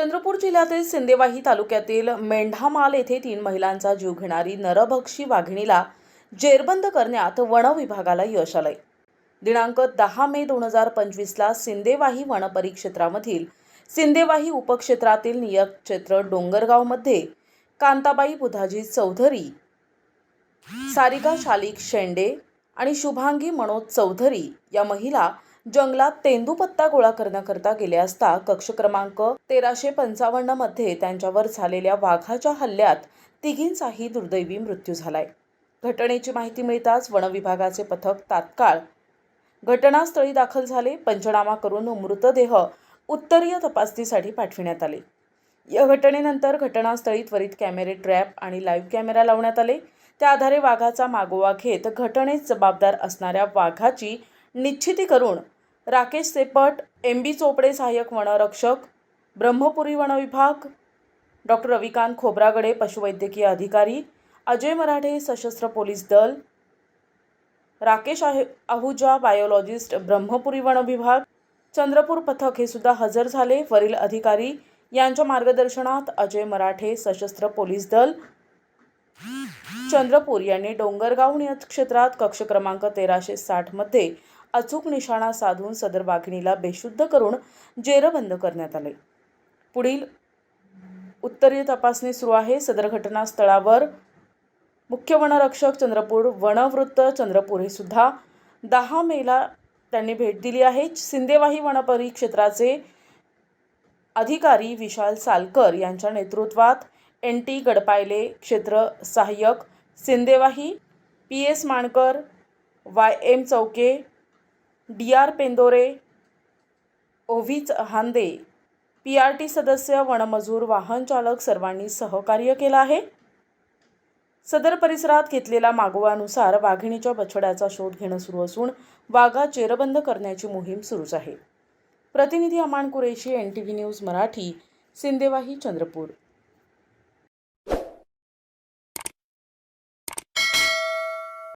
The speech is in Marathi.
चंद्रपूर जिल्ह्यातील सिंदेवाही तालुक्यातील मेंढामाल येथे 3 महिलांचा जीव घेणारी नरभक्षी वाघिणीला जेरबंद करण्यात वन विभागाला यश आलंय। दिनांक 10 मे 2025 ला सिंदेवाही वन परिक्षेत्रामधील सिंदेवाही उपक्षेत्रातील नियक्षेत्र डोंगरगावमध्ये कांताबाई बुधाजी चौधरी, सारिका शालिक शेंडे आणि शुभांगी मनोज चौधरी या महिला जंगलात तेंदूपत्ता गोळा करण्याकरता गेल्या असता कक्ष क्रमांक 1355 मध्ये त्यांच्यावर झालेल्या वाघाच्या हल्ल्यात तिघींचाही दुर्दैवी मृत्यू झालाय। घटनेची माहिती मिळताच वन विभागाचे पथक तात्काळ घटनास्थळी दाखल झाले। पंचनामा करून मृतदेह उत्तरीय तपासणीसाठी पाठविण्यात आले। या घटनेनंतर घटनास्थळी त्वरित कॅमेरे ट्रॅप आणि लाईव्ह कॅमेरा लावण्यात आले। त्या आधारे वाघाचा मागोवा घेत घटनेस जबाबदार असणाऱ्या वाघाची निश्चिती करून राकेश सेपट, एम.बी. चोपडे सहाय्यक वनरक्षक, ब्रह्मपुरी वन विभाग, डॉक्टर रविकांत खोब्रागडे पशुवैद्यकीय अधिकारी, अजय मराठे सशस्त्र पोलीस दल, राकेश आहुजा बायोलॉजिस्ट ब्रह्मपुरी वन विभाग, चंद्रपूर पथक हे सुद्धा हजर झाले। वरील अधिकारी यांच्या मार्गदर्शनात अजय मराठे सशस्त्र पोलीस दल चंद्रपूर यांनी डोंगरगाव नियक्षेत्रात कक्ष क्रमांक 1360 मध्ये अचूक निशाणा साधून सदर वाघिणीला बेशुद्ध करून जेरबंद करण्यात आले। पुढील उत्तरीय तपासणी सुरू आहे। सदर घटनास्थळावर मुख्य वनरक्षक चंद्रपूर, वनवृत्त चंद्रपूर हे सुद्धा 10 मेला त्यांनी भेट दिली आहे। सिंदेवाही वन परिक्षेत्राचे अधिकारी विशाल सालकर यांच्या नेतृत्वात एन.टी. गडपायले क्षेत्र सहाय्यक सिंदेवाही, पी.एस. माणकर, वाय.एम. चौके, डी.आर. पेंदोरे, ओव्हीच हांदे, पी.आर.टी. सदस्य, वनमजूर, वाहन चालक सर्वांनी सहकार्य केलं आहे। सदर परिसरात घेतलेल्या मागोव्यानुसार वाघिणीच्या बछड्याचा शोध घेणं सुरू असून वाघा जेरबंद करण्याची मोहीम सुरूच आहे। प्रतिनिधी अमान कुरेशी, NTV न्यूज मराठी, सिंदेवाही, चंद्रपूर।